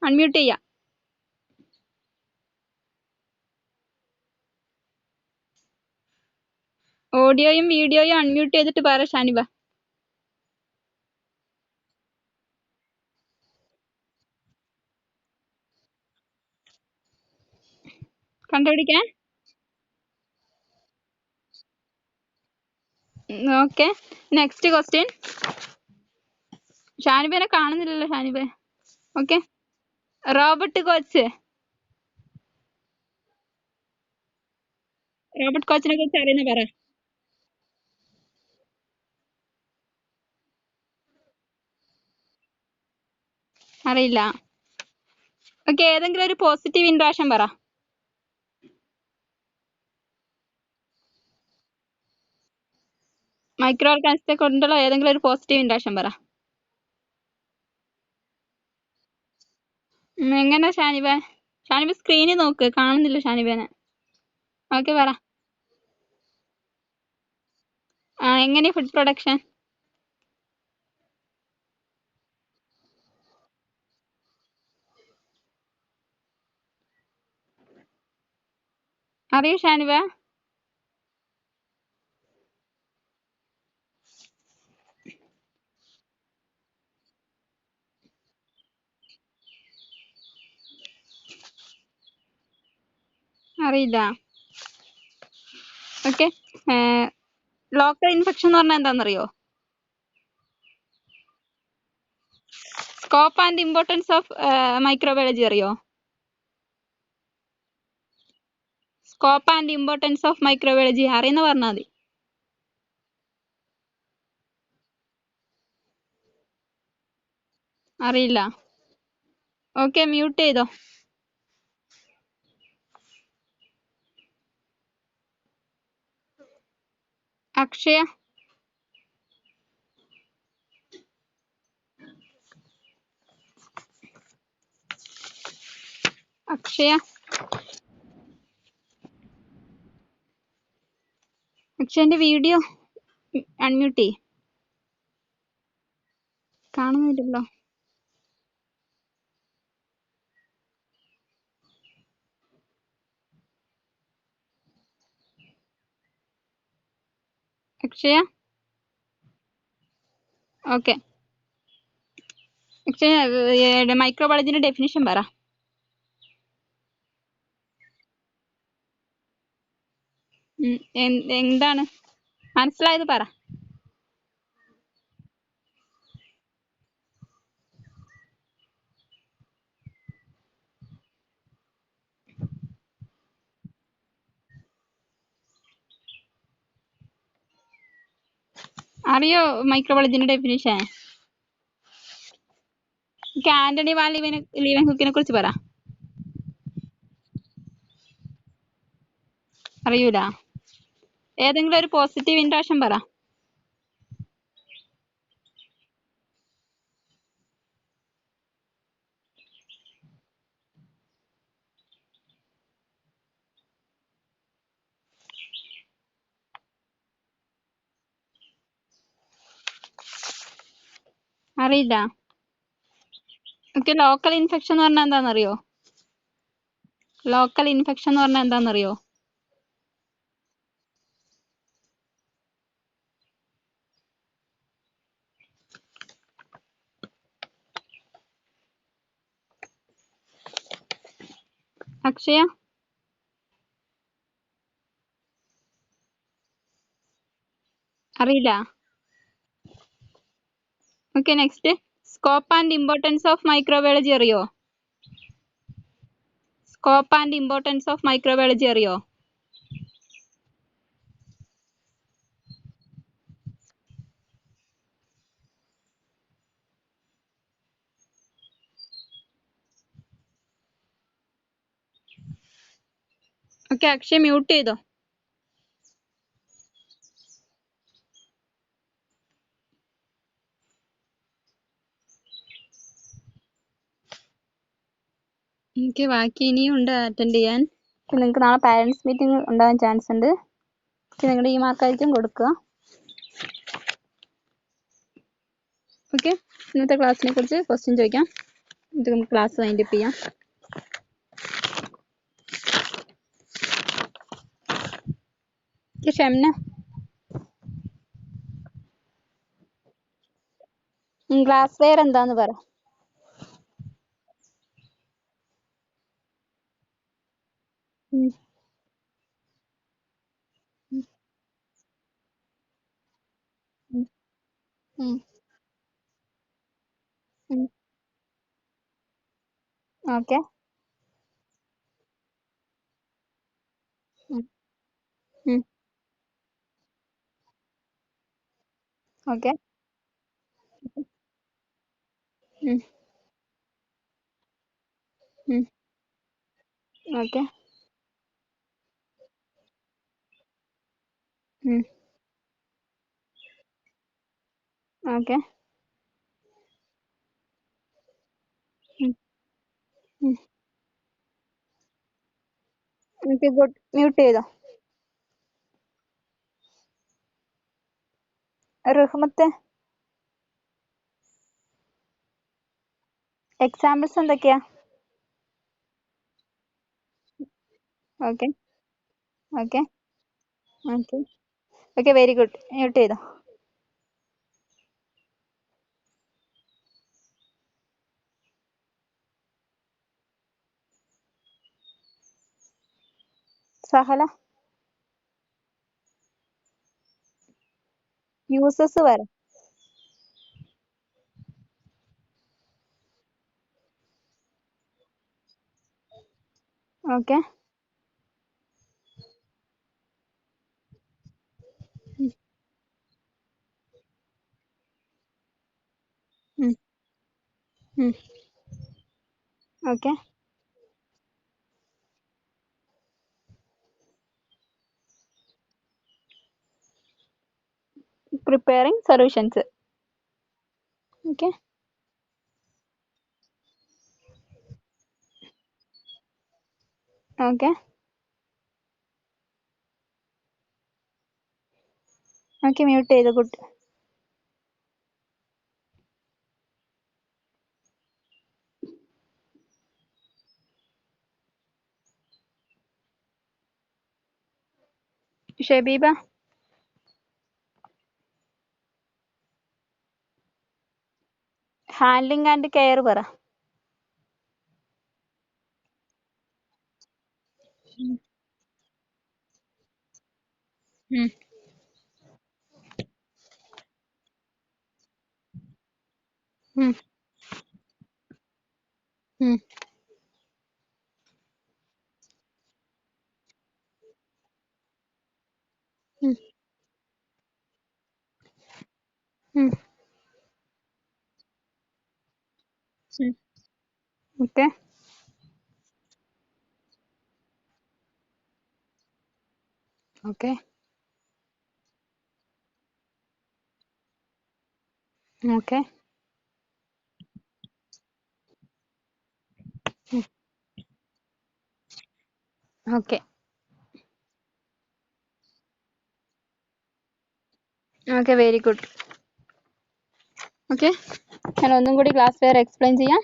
അൺമ്യൂട്ട് ചെയ്യാം. ഓഡിയോയും വീഡിയോയും അൺമ്യൂട്ട് ചെയ്തിട്ട് പറ ഷാനിബ. കണ്ടുപിടിക്കാൻ. Okay, next question. ഷാനിബേനെ കാണുന്നില്ലല്ലോ Shaniba. Okay, Robert Koch. Robert കോച്ചിനെ കുറിച്ച് അറിയുന്ന പറ. അറിയില്ല. ഓക്കെ, ഏതെങ്കിലും ഒരു പോസിറ്റീവ് ഇൻട്രാക്ഷൻ പറ. മൈക്രോ ഓർഗാനിസത്തെ കൊണ്ടുള്ള ഏതെങ്കിലും ഒരു പോസിറ്റീവ് ഇൻട്രാക്ഷൻ പറ. എങ്ങനെ ഷാനിബ? ഷാനിബ സ്ക്രീനിൽ നോക്ക്, കാണുന്നില്ല ഷാനിബേനെ. ഓക്കെ പറ. എങ്ങനെയാ ഫുഡ് പ്രൊഡക്ഷൻ? അറിയോ ഷാനിബ? അറിയില്ല. ഓക്കെ, ലോക്കൽ ഇൻഫെക്ഷൻ എന്ന് പറഞ്ഞാൽ എന്താണെന്നറിയോ? Scope and importance of microbiology അറിയോ? Scope and importance of microbiology അറിയുന്ന പറഞ്ഞാൽ മതി. അറിയില്ല. ഓക്കെ, മ്യൂട്ട് ചെയ്തോ. അക്ഷയ. അക്ഷയ. അക്ഷയന്റെ വീഡിയോ അൺമ്യൂട്ട് ചെയ്യ്. കാണുന്നില്ലല്ലോ. അക്ഷയ. ഓക്കെ, അക്ഷയ മൈക്രോബയോളജിന്റെ ഡെഫിനിഷൻ പറ. എന്താണ് മനസ്സിലായത് പറ. അറിയോ മൈക്രോബയോളജിന്റെ ഡെഫിനിഷൻ? ആന്റണി വാൻ ലീവൻ ഹുക്കിനെ കുറിച്ച് പറ. അറിയൂല? ഏതെങ്കിലും ഒരു പോസിറ്റീവ് ഇൻട്രാക്ഷൻ പറ. അറിയില്ല? ഓക്കെ. ലോക്കൽ ഇൻഫെക്ഷൻ എന്ന് പറഞ്ഞാൽ എന്താണെന്നറിയോ? ലോക്കൽ ഇൻഫെക്ഷൻ എന്ന് പറഞ്ഞാൽ എന്താണെന്നറിയോ? അക്ഷയ? അറിയില്ല? Okay. Next, scope and importance of microbiology അറിയോ? Scope and importance of microbiology അറിയോ? ഓക്കെ. അക്ഷയ് മ്യൂട്ട് ചെയ്തോ. എനിക്ക് ബാക്കി ഇനിയും ഉണ്ട് അറ്റൻഡ് ചെയ്യാൻ. നിങ്ങൾക്ക് നാളെ പാരന്റ്സ് മീറ്റിംഗ് ഉണ്ടാകാൻ ചാൻസ് ഉണ്ട്. നിങ്ങളുടെ ഈ മാർക്കായിരിക്കും കൊടുക്കുക. ഓക്കെ. ഇന്നത്തെ ക്ലാസ്സിനെ കുറിച്ച് ക്വസ്റ്റ്യൻ ചോദിക്കാം. ഇത് നമുക്ക് ക്ലാസ് വൈൻഡപ്പ് ചെയ്യാം. ഷംന, ഗ്ലാസ് വെയർ എന്താന്ന് പറ. Okay. Okay. Okay. Okay. Good. Mute ചെയ്തോ. റഹ്മത്ത്, എക്സാമ്പിൾസ് എന്തൊക്കെയാ? Okay. Okay. Okay. Okay. Very good. Mute ചെയ്തോ. സഹല, യൂസസ് പറ. Okay. Okay. Preparing solutions. Okay. Okay. Okay. Mute ചെയ്തു. Good. Shabeeba, handling and care പറ. Okay. Okay. Okay. Okay. Okay, very good. Okay. ഞാൻ ഒന്നും കൂടി ക്ലാസ് വെയർ എക്സ്പ്ലെയിൻ ചെയ്യാം.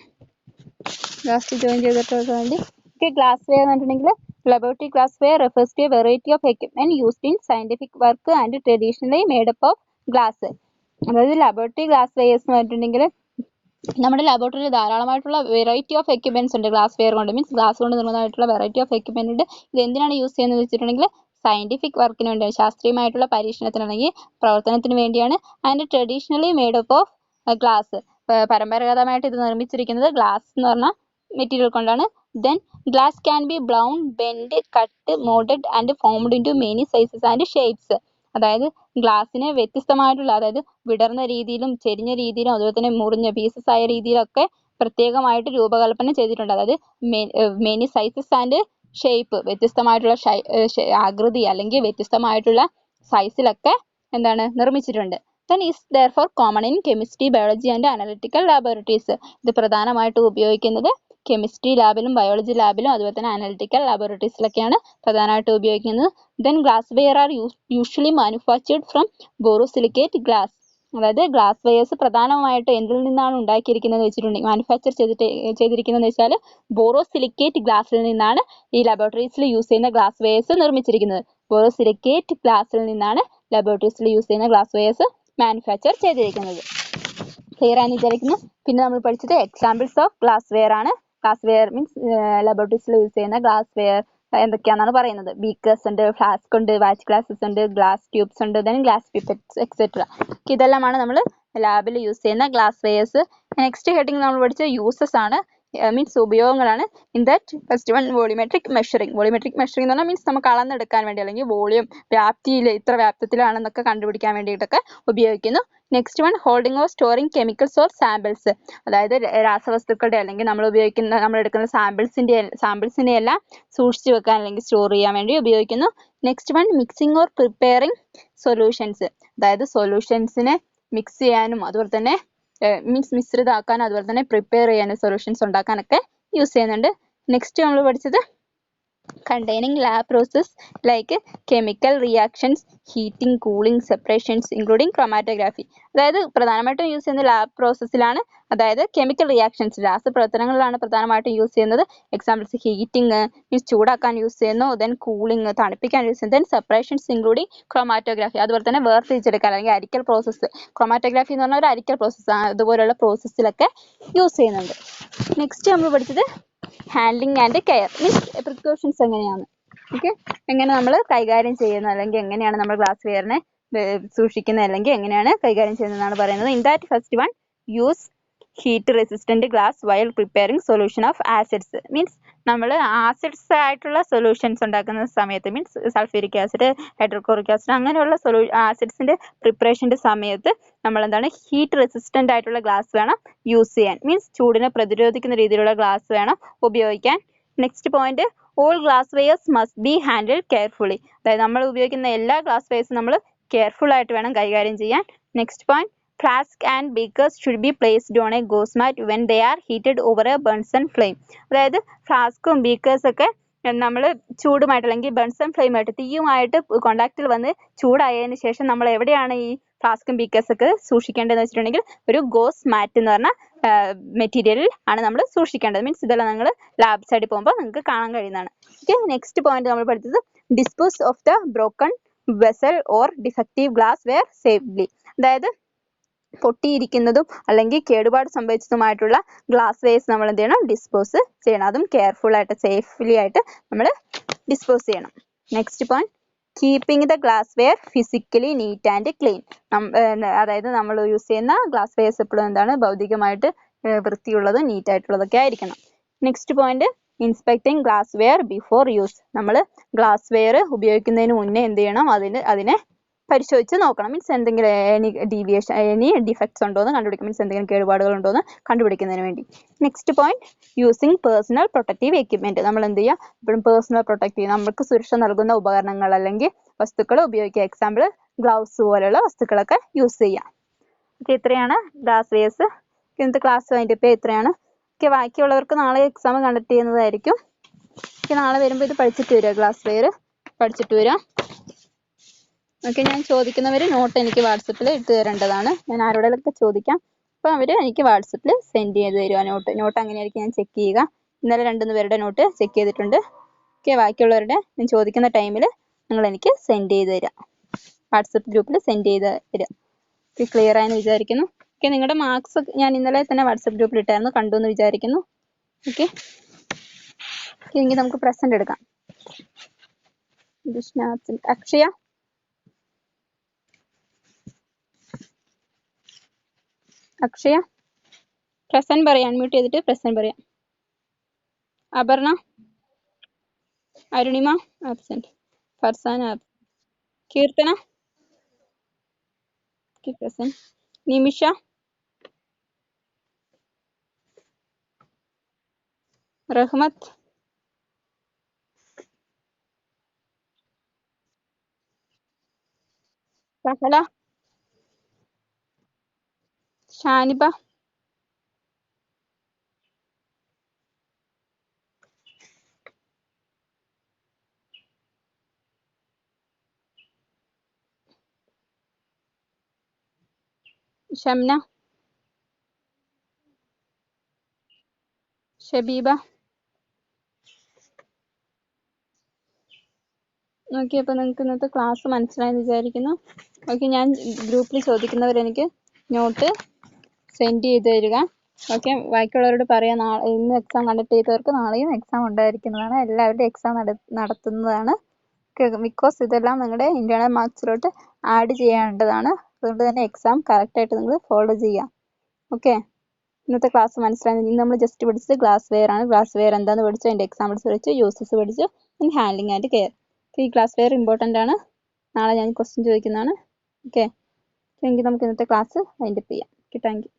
ലാസ്റ്റ് ജോയിൻ ചെയ്തിട്ടുള്ളത് വേണ്ടി. Okay, glass ware എന്ന് പറഞ്ഞിട്ടുണ്ടെങ്കിൽ laboratory glassware refers to a variety of equipment used in scientific work and traditionally made up of glass. അതായത് laboratory glasswares എന്ന് പറഞ്ഞിട്ടുണ്ടെങ്കിൽ നമ്മുടെ ലാബോറട്ടറിയിൽ ധാരാളമായിട്ടുള്ള വെറൈറ്റി ഓഫ് എക്യുപ്മെന്റ്സ് ഉണ്ട് ഗ്ലാസ് വെയർ കൊണ്ട്. മീൻസ് ഗ്ലാസ് കൊണ്ട് നിർമ്മിതമായിട്ടുള്ള വെറൈറ്റി ഓഫ് എക്യുപ്മെന്റ് ഉണ്ട്. ഇത് എന്തിനാണ് യൂസ് ചെയ്യുന്നത് വെച്ചിട്ടുണ്ടെങ്കിൽ സയന്റിഫിക് വർക്കിന് വേണ്ടിയാണ്, ശാസ്ത്രീയമായിട്ടുള്ള പരീക്ഷണത്തിന് അല്ലെങ്കിൽ പ്രവർത്തനത്തിന് വേണ്ടിയാണ്. And traditionally made up of glass, പരമ്പരാഗതമായിട്ട് ഇത് നിർമ്മിച്ചിരിക്കുന്നത് ഗ്ലാസ് എന്ന് പറഞ്ഞ മെറ്റീരിയൽ കൊണ്ടാണ്. Then glass can be blown, bend, cut, moulded and formed in to many sizes and shapes. അതായത് ഗ്ലാസ്സിനെ വ്യത്യസ്തമായിട്ടുള്ള, അതായത് വിടർന്ന രീതിയിലും ചെരിഞ്ഞ രീതിയിലും അതുപോലെ തന്നെ മുറിഞ്ഞ പീസസ് ആയ രീതിയിലൊക്കെ പ്രത്യേകമായിട്ട് രൂപകൽപ്പന ചെയ്തിട്ടുണ്ട്. അതായത് മെനി സൈസസ് ആൻഡ് ഷേപ്പ്, വ്യത്യസ്തമായിട്ടുള്ള ആകൃതി അല്ലെങ്കിൽ വ്യത്യസ്തമായിട്ടുള്ള സൈസിലൊക്കെ എന്താണ് നിർമ്മിച്ചിട്ടുണ്ട്. then is therefore common in chemistry, biology and analytical laboratories. ഇത് പ്രധാനമായിട്ട് ഉപയോഗിക്കുന്നത് കെമിസ്ട്രി ലാബിലും ബയോളജി ലാബിലും അതുപോലെ തന്നെ അനലിറ്റിക്കൽ ലാബോറട്ടറീസിലൊക്കെയാണ് പ്രധാനമായിട്ട് ഉപയോഗിക്കുന്നത്. then glassware are usually manufactured from borosilicate glass. അതായത് ഗ്ലാസ് വെയേഴ്സ് പ്രധാനമായിട്ട് എന്തിൽ നിന്നാണ് ഉണ്ടാക്കിയിരിക്കുന്നത് വെച്ചിട്ടുണ്ടെങ്കിൽ മാനുഫാക്ചർ ചെയ്തിരിക്കുന്നത് വെച്ചാൽ ബോറോസിലിക്കേറ്റ് ഗ്ലാസ്സിൽ നിന്നാണ് ഈ ലബോറട്ടറീസിൽ യൂസ് ചെയ്യുന്ന ഗ്ലാസ് വെയേഴ്സ് നിർമ്മിച്ചിരിക്കുന്നത്. ബോറോസിലിക്കേറ്റ് ഗ്ലാസ്സിൽ നിന്നാണ് ലബോറട്ടറീസിൽ യൂസ് ചെയ്യുന്ന ഗ്ലാസ് വെയേഴ്സ് മാനുഫാക്ചർ ചെയ്തിരിക്കുന്നത്. ക്ലിയർ ആണെന്ന് വിചാരിക്കുന്നു. പിന്നെ നമ്മൾ പഠിച്ചത് എക്സാമ്പിൾസ് ഓഫ് ഗ്ലാസ് വെയർ ആണ്. ഗ്ലാസ് വെയർ മീൻസ് ലബോറട്ടറീസിൽ യൂസ് ചെയ്യുന്ന ഗ്ലാസ് വെയർ എന്തൊക്കെയാണെന്നാണ് പറയുന്നത്. ബീക്കേഴ്സ് ഉണ്ട്, ഫ്ലാസ്ക് ഉണ്ട്, വാച്ച് ഗ്ലാസസ് ഉണ്ട്, ഗ്ലാസ് ട്യൂബ്സ് ഉണ്ട്, ദെൻ ഗ്ലാസ് പിപ്പറ്റ്സ് എക്സെട്ര. ഇതെല്ലാമാണ് നമ്മൾ ലാബിൽ യൂസ് ചെയ്യുന്ന ഗ്ലാസ് വെയേഴ്സ്. നെക്സ്റ്റ് ഹെഡിങ് നമ്മൾ പഠിച്ച യൂസസ് ആണ്, മീൻസ് ഉപയോഗങ്ങളാണ്. In that first one volumetric measuring. Volumetric measuring എന്ന് പറഞ്ഞാൽ മീൻസ് നമുക്ക് അളന്നെടുക്കാൻ വേണ്ടി അല്ലെങ്കിൽ വോളിയം വ്യാപ്തിയിൽ ഇത്ര വ്യാപ്തത്തിലാണെന്നൊക്കെ കണ്ടുപിടിക്കാൻ വേണ്ടിയിട്ടൊക്കെ ഉപയോഗിക്കുന്നു. Next one holding or storing chemicals or samples. അതായത് രാസവസ്തുക്കളുടെ അല്ലെങ്കിൽ നമ്മൾ എടുക്കുന്ന സാമ്പിൾസിന്റെ എല്ലാം സൂക്ഷിച്ചു വെക്കാൻ അല്ലെങ്കിൽ സ്റ്റോർ ചെയ്യാൻ വേണ്ടി ഉപയോഗിക്കുന്നു. Next one mixing or preparing solutions. അതായത് സൊല്യൂഷൻസിനെ മിക്സ് ചെയ്യാനും അതുപോലെ തന്നെ മീൻസ് മിശ്രിതമാക്കാനും അതുപോലെ തന്നെ പ്രിപ്പയർ ചെയ്യാനും സൊല്യൂഷൻസ് ഉണ്ടാക്കാനൊക്കെ യൂസ് ചെയ്യുന്നുണ്ട്. നെക്സ്റ്റ് നമ്മൾ പഠിച്ചത് containing lab process like chemical reactions, heating, cooling, separations including chromatography. അതായത് പ്രധാനമായിട്ടും യൂസ് ചെയ്യുന്നത് ലാബ് പ്രോസസ്സിലാണ്. അതായത് കെമിക്കൽ റിയാക്ഷൻസ് രാസപ്രവർത്തനങ്ങളിലാണ് പ്രധാനമായിട്ടും യൂസ് ചെയ്യുന്നത്. എക്സാമ്പിൾസ് ഹീറ്റിംഗ് മീൻസ് ചൂടാക്കാൻ യൂസ് ചെയ്യുന്നു, ദെൻ കൂളിംഗ് തണുപ്പിക്കാൻ യൂസ് ചെയ്യുന്നു, ദെൻ സെപ്പറേഷൻസ് ഇൻക്ലൂഡിംഗ് ക്രോമാറ്റോഗ്രാഫി അതുപോലെ തന്നെ വേർതിരിച്ചെടുക്കാൻ അല്ലെങ്കിൽ അരിക്കൽ പ്രോസസ്സ്. ക്രോമാറ്റോഗ്രാഫി എന്ന് പറഞ്ഞാൽ ഒരു അരിക്കൽ പ്രോസസ്സാണ്. അതുപോലുള്ള പ്രോസസ്സിലൊക്കെ യൂസ് ചെയ്യുന്നുണ്ട്. നെക്സ്റ്റ് നമ്മൾ പഠിച്ചത് handling and care means precautions എങ്ങനെയാണ്, ഓക്കെ, എങ്ങനെ നമ്മൾ കൈകാര്യം ചെയ്യുന്നത് അല്ലെങ്കിൽ എങ്ങനെയാണ് നമ്മൾ ഗ്ലാസ് വെയറിനെ സൂക്ഷിക്കുന്നത് അല്ലെങ്കിൽ എങ്ങനെയാണ് കൈകാര്യം ചെയ്യുന്നതെന്നാണ് പറയുന്നത്. In that first one use heat resistant glass while preparing solution of acids. Means നമ്മൾ ആസിഡ്സ് ആയിട്ടുള്ള സൊല്യൂഷൻസ് ഉണ്ടാക്കുന്ന സമയത്ത് means sulphuric acid, hydrochloric acid അങ്ങനെയുള്ള ആസിഡ്സിന്റെ പ്രിപ്പറേഷന്റെ സമയത്ത് നമ്മൾ എന്താണ് ഹീറ്റ് റെസിസ്റ്റന്റ് ആയിട്ടുള്ള ഗ്ലാസ് വേണം യൂസ് ചെയ്യാൻ. മീൻസ് ചൂടിനെ പ്രതിരോധിക്കുന്ന രീതിയിലുള്ള ഗ്ലാസ് വേണം ഉപയോഗിക്കാൻ. Next point all glasswares must be handled carefully. അതായത് നമ്മൾ ഉപയോഗിക്കുന്ന എല്ലാ ഗ്ലാസ് വെയേഴ്സും നമ്മൾ കെയർഫുൾ ആയിട്ട് വേണം കൈകാര്യം ചെയ്യാൻ. Next point flask and beakers should be placed on a gauze mat when they are heated over a Bunsen flame. അതായത് ഫ്ലാസ്കും ബീക്കേഴ്സൊക്കെ നമ്മൾ ചൂടുമായിട്ട് അല്ലെങ്കിൽ ബൺസൺ ഫ്ലെയിമായിട്ട് തീയുമായിട്ട് കോണ്ടാക്റ്റിൽ വന്ന് ചൂടായതിനു ശേഷം നമ്മൾ എവിടെയാണ് ഈ ഫ്ലാസ്കും ബീക്കേഴ്സൊക്കെ സൂക്ഷിക്കേണ്ടതെന്ന് വെച്ചിട്ടുണ്ടെങ്കിൽ ഒരു ഗോസ് മാറ്റ് എന്ന് പറഞ്ഞ മെറ്റീരിയലിൽ ആണ് നമ്മൾ സൂക്ഷിക്കേണ്ടത്. മീൻസ് ഇതെല്ലാം നിങ്ങൾ ലാബ് സൈഡിൽ പോകുമ്പോൾ നിങ്ങൾക്ക് കാണാൻ കഴിയുന്നതാണ്. ഓക്കെ, നെക്സ്റ്റ് പോയിന്റ് നമ്മൾ പഠിച്ചത് dispose of the broken vessel or defective glass ware safely. അതായത് പൊട്ടിയിരിക്കുന്നതും അല്ലെങ്കിൽ കേടുപാട് സംഭവിച്ചതുമായിട്ടുള്ള ഗ്ലാസ് വെയേഴ്സ് നമ്മൾ എന്ത് ചെയ്യണം, ഡിസ്പോസ് ചെയ്യണം. അതും കെയർഫുൾ ആയിട്ട് സേഫ്ലി ആയിട്ട് നമ്മൾ ഡിസ്പോസ് ചെയ്യണം. Next point keeping the glass wear physically neat and clean. അതായത് നമ്മൾ യൂസ് ചെയ്യുന്ന ഗ്ലാസ് വെയേഴ്സ് എപ്പോഴും എന്താണ് ഭൗതികമായിട്ട് വൃത്തിയുള്ളതും നീറ്റ് ആയിട്ടുള്ളതൊക്കെ ആയിരിക്കണം. Next point inspecting glass wear before use. നമ്മൾ ഗ്ലാസ് വെയർ ഉപയോഗിക്കുന്നതിന് മുന്നേ എന്ത് ചെയ്യണം, അതിനെ പരിശോധിച്ച് നോക്കണം. മീൻസ് എന്തെങ്കിലും എനി ഡിഫക്ട്സ് ഉണ്ടോ എന്ന് കണ്ടുപിടിക്കും. മീൻസ് എന്തെങ്കിലും കേടുപാടുകൾ ഉണ്ടോ എന്ന് കണ്ടുപിടിക്കുന്നതിന് വേണ്ടി. Next point, using personal protective equipment. നമ്മൾ എന്ത് ചെയ്യുക, ഇപ്പോഴും പേഴ്സണൽ പ്രൊട്ടക്റ്റീവ് നമുക്ക് സുരക്ഷ നൽകുന്ന ഉപകരണങ്ങൾ അല്ലെങ്കിൽ വസ്തുക്കൾ ഉപയോഗിക്കുക. എക്സാമ്പിൾ ഗ്ലൗസ് പോലെയുള്ള വസ്തുക്കളൊക്കെ യൂസ് ചെയ്യാം. ഓക്കെ, ഇത്രയാണ് ഗ്ലാസ് വെയർസ്. ഇന്നത്തെ ക്ലാസ് അതിൻ്റെ ഇപ്പോൾ ഇത്രയാണ്. ഓക്കെ, ബാക്കിയുള്ളവർക്ക് നാളെ എക്സാം കണ്ടക്ട് ചെയ്യുന്നതായിരിക്കും. ഓക്കെ, നാളെ വരുമ്പോൾ ഇത് പഠിച്ചിട്ട് വരിക, ഗ്ലാസ് വെയർ പഠിച്ചിട്ട് വരിക. ഓക്കെ, ഞാൻ ചോദിക്കുന്നവർ നോട്ട് എനിക്ക് വാട്സപ്പിൽ ഇട്ട് തരേണ്ടതാണ്. ഞാൻ ആരോടെങ്കിലൊക്കെ ചോദിക്കാം, അപ്പോൾ അവർ എനിക്ക് വാട്സപ്പിൽ സെൻഡ് ചെയ്ത് തരിക. നോട്ട് അങ്ങനെയായിരിക്കും ഞാൻ ചെക്ക് ചെയ്യുക. ഇന്നലെ 2-3 പേരുടെ നോട്ട് ചെക്ക് ചെയ്തിട്ടുണ്ട്. ഓക്കെ, ബാക്കിയുള്ളവരുടെ ഞാൻ ചോദിക്കുന്ന ടൈമിൽ നിങ്ങൾ എനിക്ക് സെൻഡ് ചെയ്ത് തരിക, വാട്സപ്പ് ഗ്രൂപ്പിൽ സെൻഡ് ചെയ്ത് തരിക. ഓക്കെ, ക്ലിയർ ആയെന്ന് വിചാരിക്കുന്നു. ഓക്കെ, നിങ്ങളുടെ മാർക്സ് ഞാൻ ഇന്നലെ തന്നെ വാട്സപ്പ് ഗ്രൂപ്പിൽ ഇട്ടായിരുന്നു, കണ്ടു എന്ന് വിചാരിക്കുന്നു. ഓക്കെ, എങ്കിൽ നമുക്ക് പ്രസന്റ് എടുക്കാം. അക്ഷയ, അക്ഷയ പ്രസന്റ് പറയാം, അൺമ്യൂട്ട് ചെയ്തിട്ട് പ്രസന്റ് പറയാം. അപർണ, അരുണിമ ആബ്സെന്റ്, ഫർസാന കീർത്തന പ്രസന്റ്, നിമിഷ, റഹ്മത്ത്, സഹല, ഷാനിബ, ഷംന, ഷബീബ. ഓക്കെ, അപ്പോൾ നിങ്ങൾക്ക് ഇന്നത്തെ ക്ലാസ് മനസ്സിലായെന്ന് വിചാരിക്കുന്നു. ഓക്കെ, ഞാൻ ഗ്രൂപ്പിൽ ചോദിക്കുന്നവരെനിക്ക് നോട്ട് സെൻഡ് ചെയ്ത് തരിക. ഓക്കെ, ബാക്കിയുള്ളവരോട് പറയാം, ഇന്ന് എക്സാം കണ്ടക്ട് ചെയ്തവർക്ക് നാളെയും എക്സാം ഉണ്ടായിരിക്കുന്നതാണ്. എല്ലാവരുടെയും എക്സാം നടത്തുന്നതാണ്. ബിക്കോസ് ഇതെല്ലാം നിങ്ങളുടെ ഇന്റേണൽ മാർക്സിലോട്ട് ആഡ് ചെയ്യേണ്ടതാണ്. അതുകൊണ്ട് തന്നെ എക്സാം കറക്റ്റായിട്ട് നിങ്ങൾ ഫോളോ ചെയ്യുക. ഓക്കെ, ഇന്നത്തെ ക്ലാസ് മനസ്സിലായി. ഇന്ന് നമ്മൾ ജസ്റ്റ് പഠിച്ചത് ഗ്ലാസ് വെയർ ആണ്. ഗ്ലാസ് വെയർ എന്താണെന്ന് പഠിച്ചു, അതിൻ്റെ എക്സാമ്പിൾസ് പഠിച്ചു, യൂസസ് പഠിച്ചു, ഹാൻഡ്ലിംഗ് ആൻഡ് കെയർ. ഈ ഗ്ലാസ് വെയർ ഇമ്പോർട്ടൻ്റ് ആണ്. നാളെ ഞാൻ ക്വസ്റ്റ്യൻ ചോദിക്കുന്നതാണ്. ഓക്കെ, എങ്കിൽ നമുക്ക് ഇന്നത്തെ ക്ലാസ് വൈൻഡപ്പ് ചെയ്യാം. Okay, thank you.